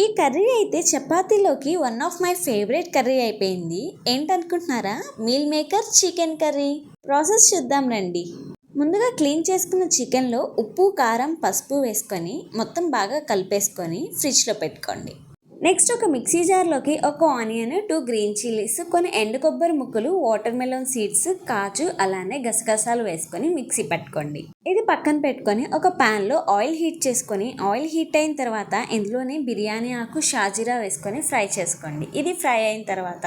ఈ కర్రీ అయితే చపాతీలోకి one of my favourite curry అయిపోయింది. ఏంటనుకుంటున్నారా? Meal maker chicken curry. Process చూద్దాం రండి. ముందుగా క్లీన్ చేసుకున్న చికెన్లో ఉప్పు, కారం, పసుపు వేసుకొని మొత్తం బాగా కలిపేసుకొని ఫ్రిడ్జ్లో పెట్టుకోండి. నెక్స్ట్ ఒక మిక్సీ జార్లోకి ఒక ఆనియన్, 2 గ్రీన్ చిల్లీస్, కొన్ని ఎండు కొబ్బరి ముక్కలు, వాటర్ మెలన్ సీడ్స్, కాజు, అలానే గసగసాలు వేసుకొని మిక్సీ పట్టుకోండి. ఇది పక్కన పెట్టుకొని ఒక ప్యాన్లో ఆయిల్ హీట్ చేసుకొని, ఆయిల్ హీట్ అయిన తర్వాత ఇందులోనే బిర్యానీ ఆకు, షాజీరా వేసుకొని ఫ్రై చేసుకోండి. ఇది ఫ్రై అయిన తర్వాత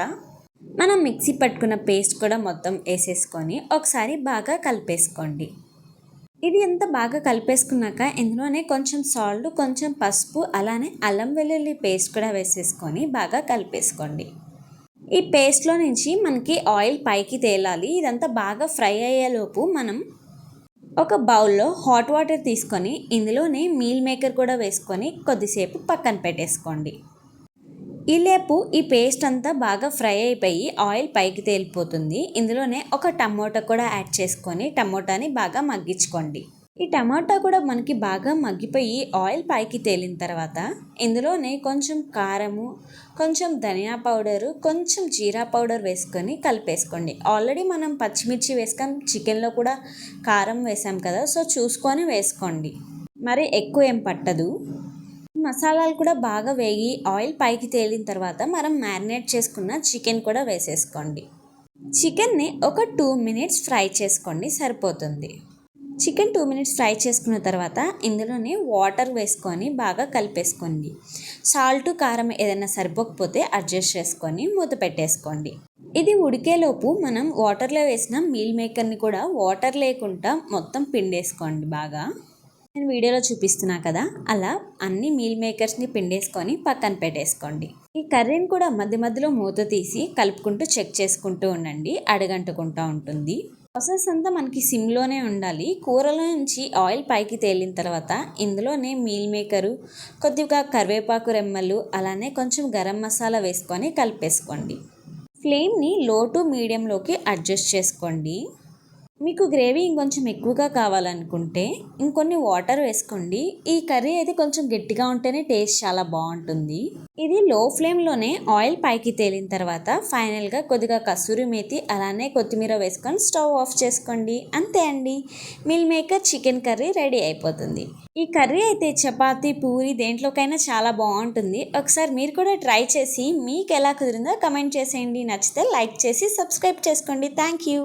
మనం మిక్సీ పట్టుకున్న పేస్ట్ కూడా మొత్తం వేసేసుకొని ఒకసారి బాగా కలిపేసుకోండి. ఇది ఎంత బాగా కలిపేసుకున్నాక ఇందులోనే కొంచెం సాల్ట్, కొంచెం పసుపు, అలానే అల్లం వెల్లుల్లి పేస్ట్ కూడా వేసేసుకొని బాగా కలిపేసుకోండి. ఈ పేస్ట్లో నుంచి మనకి ఆయిల్ పైకి తేలాలి. ఇదంతా బాగా ఫ్రై అయ్యేలోపు మనం ఒక బౌల్లో హాట్ వాటర్ తీసుకొని ఇందులోనే మీల్ మేకర్ కూడా వేసుకొని కొద్దిసేపు పక్కన పెట్టేసుకోండి. ఈలోపు ఈ పేస్ట్ అంతా బాగా ఫ్రై అయిపోయి ఆయిల్ పైకి తేలిపోతుంది. ఇందులోనే ఒక టమోటా కూడా యాడ్ చేసుకొని టమోటాని బాగా మగ్గించుకోండి. ఈ టమాటా కూడా మనకి బాగా మగ్గిపోయి ఆయిల్ పైకి తేలిన తర్వాత ఇందులోనే కొంచెం కారము, కొంచెం ధనియా పౌడరు, కొంచెం జీరా పౌడర్ వేసుకొని కలిపేసుకోండి. ఆల్రెడీ మనం పచ్చిమిర్చి వేసుకొని చికెన్లో కూడా కారం వేసాం కదా, సో చూసుకొని వేసుకోండి. మరి ఎక్కువ ఏం పట్టదు. మసాలాలు కూడా బాగా వేగి ఆయిల్ పైకి తేలిన తర్వాత మనం మ్యారినేట్ చేసుకున్న చికెన్ కూడా వేసేసుకోండి. చికెన్ని ఒక 2 మినిట్స్ ఫ్రై చేసుకోండి, సరిపోతుంది. చికెన్ 2 మినిట్స్ ఫ్రై చేసుకున్న తర్వాత ఇందులోనే వాటర్ వేసుకొని బాగా కలిపేసుకోండి. సాల్ట్, కారం ఏదైనా సరిపోకపోతే అడ్జస్ట్ చేసుకొని మూత పెట్టేసుకోండి. ఇది ఉడికేలోపు మనం వాటర్లో వేసిన మీల్ మేకర్ని కూడా వాటర్ లేకుండా మొత్తం పిండేసుకోండి. బాగా నేను వీడియోలో చూపిస్తున్నా కదా, అలా అన్ని మీల్ మేకర్స్ని పిండేసుకొని పక్కన పెట్టేసుకోండి. ఈ కర్రీని కూడా మధ్య మధ్యలో మూత తీసి కలుపుకుంటూ చెక్ చేసుకుంటూ ఉండండి, అడగంటుకుంటూ ఉంటుంది. ప్రాసెస్ అంతా మనకి సిమ్లోనే ఉండాలి. కూరలో నుంచి ఆయిల్ పైకి తేలిన తర్వాత ఇందులోనే మీల్ మేకరు, కొద్దిగా కరివేపాకు రెమ్మలు, అలానే కొంచెం గరం మసాలా వేసుకొని కలిపేసుకోండి. ఫ్లేమ్ని లో టు మీడియంలోకి అడ్జస్ట్ చేసుకోండి. మీకు గ్రేవీ ఇంకొంచెం ఎక్కువగా కావాలనుకుంటే ఇంకొన్ని వాటర్ వేసుకోండి. ఈ కర్రీ అయితే కొంచెం గట్టిగా ఉంటేనే టేస్ట్ చాలా బాగుంటుంది. ఇది లో ఫ్లేమ్లోనే ఆయిల్ పైకి తేలిన తర్వాత ఫైనల్గా కొద్దిగా కసూరి మేతి, అలానే కొత్తిమీర వేసుకొని స్టవ్ ఆఫ్ చేసుకోండి. అంతే అండి, meal maker chicken curry ready అయిపోతుంది. ఈ కర్రీ అయితే చపాతీ, పూరి దేంట్లోకైనా చాలా బాగుంటుంది. ఒకసారి మీరు కూడా ట్రై చేసి మీకు ఎలా కుదిరిందో కమెంట్ చేసేయండి. నచ్చితే లైక్ చేసి సబ్స్క్రైబ్ చేసుకోండి. Thank you.